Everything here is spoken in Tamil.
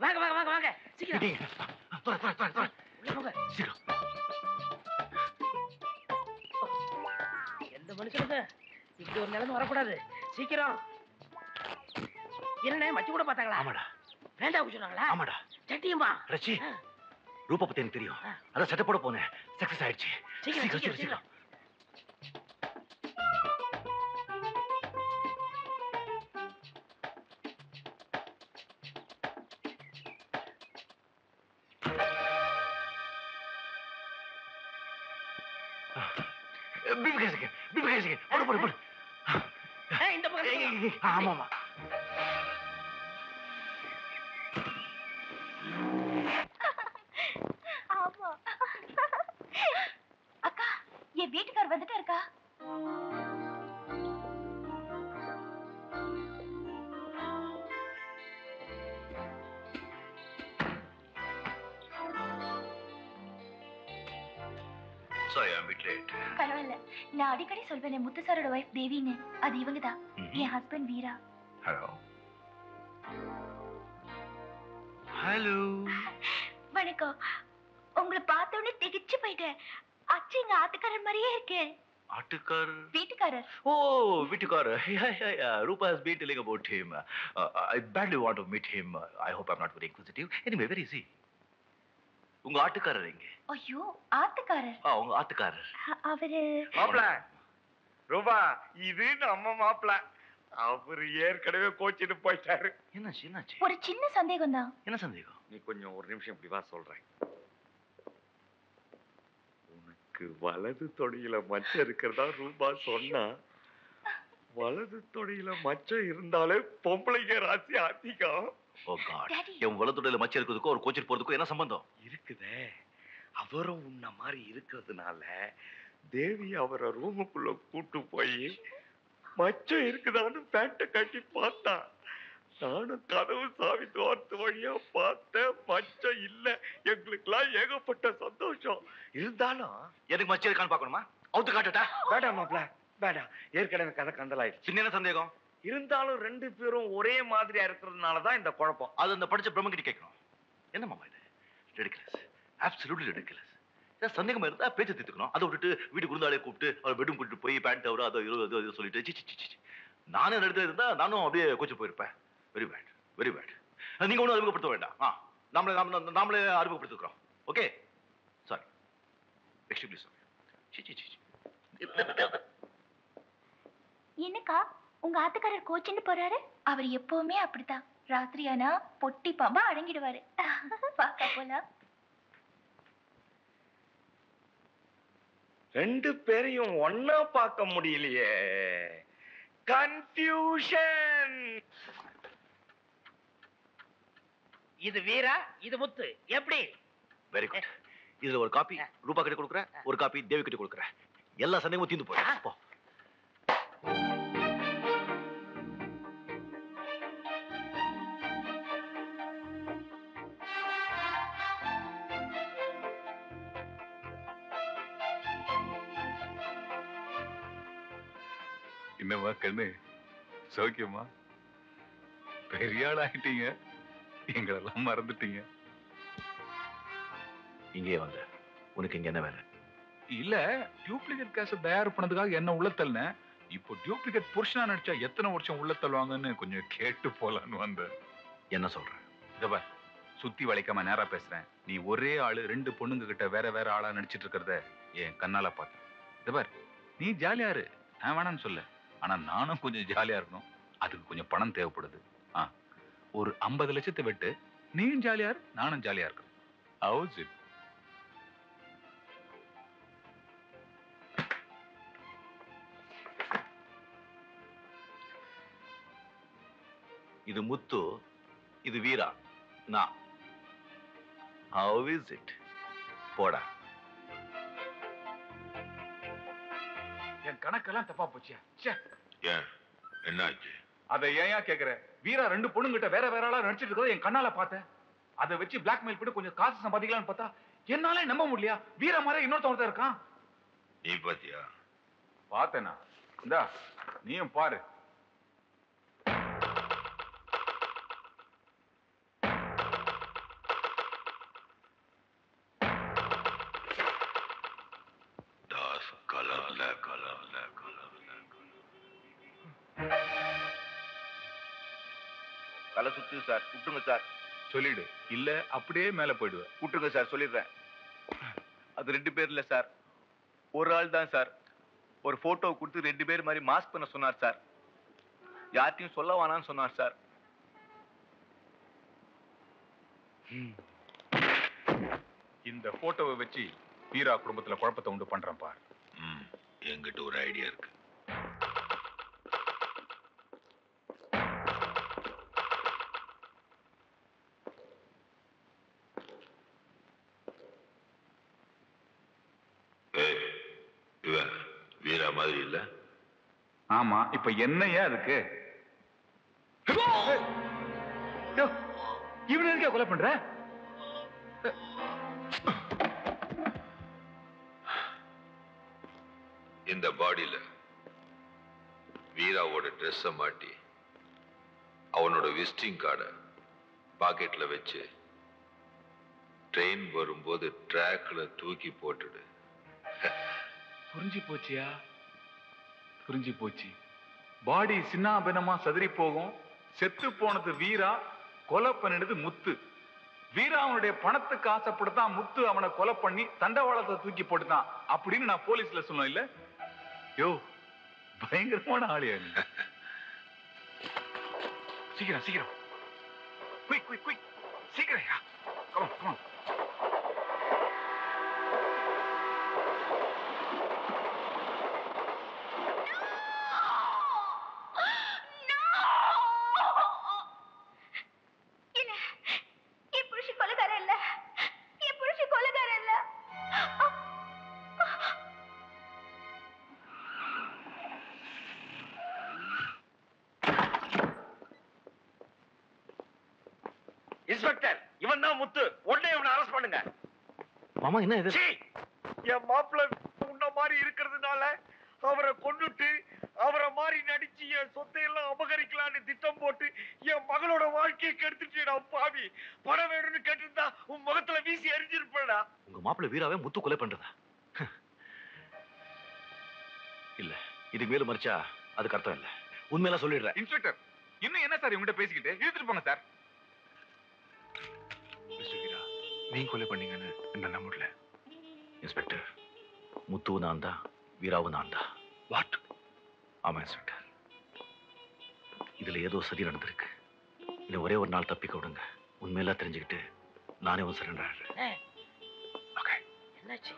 வாங்க வாங்க வாங்க வாங்க சீக்கிரம் உள்ள போங்க சீக்கிரம். எந்த மனுஷனுக்கு இப்படி ஒரு நிலைமை வரக்கூடாது. சீக்கிரம் என்ன மச்சி கூட பார்த்தாங்களா? ஆமாடா. வேண்டாம் சொன்னாங்களா? ஆமாடா. சட்டியுமா ரச்சி ரூபா பத்தி எனக்கு தெரியும். அதான் செட்டப் போட போனேன். சக்சஸ் ஆயிடுச்சு. சீக்கிரம் சீக்கிரம் சீக்கிரம். இந்த பக்கம். ஆமாமா. அக்கா என் வீட்டுக்கார் வந்துட்டு இருக்கா? Sorry, I'm a bit late. பரவாயில்ல. நான் அடிக்கடி சொல்வேன் முத்து சாரோட வைஃப் தேவின்னு. அது இவங்க தான். என் ஹஸ்பண்ட் வீரா. Hello. Hello. வணக்கம். உங்களை பார்த்த உடனே திகிச்சு போயிட்டேன். அச்சு எங்க ஆத்துக்காரர் மாதிரியே இருக்கே. ஆட்டுக்கார்? வீட்டுக்காரர். Oh, வீட்டுக்காரர். Yeah. Rupa has been telling about him. I badly want to meet him. I hope I'm not very inquisitive. Anyway, where is he? உங்க ஆட்டுக்காரர் எங்க? ஐயோ, ஆத்துக்காரர். உங்க ஆட்டுக்காரர். அவரு மாப்ள ரூபா, இது நம்ம மாப்ள. அவரு ஏற்கனவே கோச்சிட்டு போயிட்டாரு. என்னாச்சு? ஒரு சின்ன சந்தேகம் தான். என்ன சந்தேகம்? நீ கொஞ்சம் ஒரு நிமிஷம் இப்படி வா சொல்றேன். உனக்கு வலது தொடையில மச்சம் இருக்கிறதா ரூபா சொன்னா. வலது தொடையில மச்சம் இருந்தாலே பொம்பளைங்க ராசி அதிகம். ஓ காட். என் வலதுடையில மச்சம் இருக்கிறதுக்கும் ஒரு கோச்சிட்டு போறதுக்கும் என்ன சம்பந்தம்? இருக்குதே. அவரும் உன்ன மாதிரி இருக்கிறதுனால தேவி அவரை ரூமுக்குள்ள கூட்டு போய் மச்சம் இருக்குதான்னு பேண்ட கட்டி பார்த்தா. நானும் கதவு சாவி தோர்த்து வழியா பார்த்தேன். மச்சம் இல்ல. எங்களுக்கெல்லாம் ஏகப்பட்ட சந்தோஷம். இருந்தாலும் எனக்கு மச்சம் இருக்கான்னு பாக்கணுமா? அவுத்து காட்டட்டா? வேண்டாம் மாப்ள, வேண்டாம். ஏற்கனவே கதை கந்தலாயிடுச்சு. பின்ன என்ன சந்தேகம்? இருந்தாலும் ரெண்டு பேரும் ஒரே மாதிரியா இருக்கிறதுனாலதான் இந்த குழப்பம். அது அந்த படிச்ச பிரம்மகிட்ட கேட்கணும். என்ன மாமா இது? ரெடிகுலஸ். Absolutely ridiculous. சந்தேகமா இருந்தா பேச்சு தீர்த்துக்கணும். அதை விட்டுட்டு வீட்டுக்கு குருந்தாலே கூப்பிட்டு அவர் பெட்ரூம் கூட்டிட்டு போய் பேண்ட் அவர் அதை அது சொல்லிட்டு சி நானே இடத்துல இருந்தா நானும் அப்படியே கோச்சு போயிருப்பேன். Very bad. நீங்க ஒன்றும் அறிமுகப்படுத்த வேண்டாம். நாமளே அறிமுகப்படுத்திக்கிறோம். Okay sorry, extremely sorry. என்னக்கா உங்க ஆத்துக்காரர் கோச்சின்னு போறாரு? அவர் எப்பவுமே அப்படித்தான். ராத்திரி ஆனா பொட்டி பாம்பா அடங்கிடுவாரு. பாக்க போலாம். ரெண்டு பேரையும் ஒன்னா பார்க்க முடியலையே. கன்ஃபியூஷன். இது வீரா, இது முத்து. எப்படி? Very good. இதுல ஒரு காப்பி ரூபா கிட்ட கொடுக்குறேன், ஒரு காப்பி தேவி கிட்ட கொடுக்குறேன். எல்லா சந்தேகமும் தீர்ந்து போய். என்னவா கண்ணு, சௌக்கியமா? பெரிய ஆள் ஆயிட்டீங்க, எங்களெல்லாம் மறந்துட்டீங்க. இங்கே வந்த உனக்கு இங்க என்ன வேலை? இல்ல, டூப்ளிகேட் கேஸ் தயார் பண்ணதுக்காக என்ன உள்ள தள்ளன. இப்போ டூப்ளிகேட் புருஷனா நடிச்சா எத்தனை வருஷம் உள்ள தள்ளுவாங்கன்னு கொஞ்சம் கேட்டு போலான்னு வந்த. என்ன சொல்ற? இதப்பா, சுத்தி வளைக்காம நேரா பேசுறேன். நீ ஒரே ஆளு ரெண்டு பொண்ணுங்க கிட்ட வேற ஆளா நடிச்சிட்டு இருக்கிறத என் கண்ணால பார்த்தேன். இதப்பார், நீ ஜாலியா இரு, நான் வேணான்னு சொல்ல. ஆனா நானும் கொஞ்சம் ஜாலியா இருக்கணும். அதுக்கு கொஞ்சம் பணம் தேவைப்படுது. ஒரு 50 லட்சத்தை விட்டு நீயும் ஜாலியா இரு, நானும் ஜாலியா இருக்கேன். How's it? இது முத்து, இது வீரா, நான். How is it? போடா. என் கணக்கெல்லாம் தப்பா போச்சியா? ஏன் என்னாச்சு? அதை ஏன் கேக்குற? வீரா ரெண்டு பொண்ணுங்கிட்ட வேற ஆளா நடிச்சிட்டு இருக்கிறத என் கண்ணால பார்த்தேன். அதை வச்சு பிளாக்மெயில் பண்ணி கொஞ்சம் காசு சம்பாதிக்கலாம்னு பார்த்தா என்னால நம்ப முடியலையா? வீரா மாதிரி இன்னொருத்தவங்க இருக்கான். நீ பாத்தியா? பார்த்தேனா? இந்தா நீயும் பாரு. தலை சுத்து சார், விட்டுருங்க சார். சொல்லிடு, இல்ல அப்படியே மேல போயிடுவேன். விட்டுருங்க சார், சொல்லிடுறேன். அது 2 பேர் இல்ல சார், ஒரு ஆள் தான் சார். ஒரு போட்டோ கொடுத்து 2 பேர் மாதிரி மாஸ்க் பண்ண சொன்னார் சார். யார்ட்டையும் சொல்ல வேணாம்னு சொன்னார் சார். இந்த போட்டோவை வச்சு வீரா குடும்பத்துல குழப்பத்தை உண்டு பண்றேன் பார். என்கிட்ட ஒரு ஐடியா இருக்கு. இவன் வீரா மாதிரி இல்ல? ஆமா, இப்ப என்னையா அதுக்கு? இவனை எதுக்கா கொலை பண்ற? இந்த பாடியில வீராவோட ட்ரெஸ்ஸ மாட்டி அவனோட விசிட்டிங் கார்டை பாக்கெட்ல வச்சு ட்ரெயின் வரும்போது ட்ராக்ல தூக்கி போட்டுடு. புரிஞ்சு போச்சியா? புரிஞ்சு போச்சு. பாடி சின்னாபின்னமா சதுரி போகும். செத்து போனது வீரா, கொலை பண்ணினது முத்து. வீரா அவனுடைய பணத்துக்கு ஆசைப்படுத்தான் முத்து அவனை கொலை பண்ணி தண்டவாளத்தை தூக்கி போட்டுதான் அப்படின்னு நான் போலீஸ்ல சொன்னேன் இல்ல? யோ, பயங்கரமான ஆளியா நீ. சீக்கிரம் சீக்கிரம், குயிக் குயிக் குயிக், சீக்கிரம் யா. Come on, come on. Inspector, இவன் தான் முத்து. உடனே இவனை அரெஸ்ட் பண்ணுங்க. மாமா என்ன இது? என் மாப்பிள்ளை உன்ன மாதிரி இருக்கிறதுனால அவரை கொன்னுட்டு அவரை மாதிரி நடிச்சு என் சொத்தையெல்லாம் அபகரிக்கலான்னு திட்டம் போட்டு என் மகளோட வாழ்க்கையை கெடுத்துட்டா பாவி. பணம் வேணும்னு கேட்டிருந்தா உன் முகத்துல வீசி எரிஞ்சிருப்பா. உங்க மாப்பிள்ளை வீராவே முத்து கொலை பண்றதா? இல்ல, இதுக்கு மேலும் மறைச்சா அதுக்கு அர்த்தம் இல்ல. உண்மையெல்லாம் சொல்லிடுறேன். இன்ஸ்பெக்டர், இன்னும் என்ன சார் இவங்கிட்ட பேசிக்கிட்டு? இழுத்துட்டு போங்க சார். நீங்க கொலை பண்ணீங்கன்னு என்ன நம்ப முடியல. இன்ஸ்பெக்டர், முத்துவும் நான் தான், வீராவும் நான் தான். வாட்? ஆமா இன்ஸ்பெக்டர், இதுல ஏதோ சதி நடந்திருக்கு. இன்னும் ஒரே ஒரு நாள் தப்பிக்க விடுங்க. உண்மையெல்லாம் தெரிஞ்சுக்கிட்டு நானே ஒரு சரண்டர் ஆயிடுறேன். ஓகே. என்னாச்சு?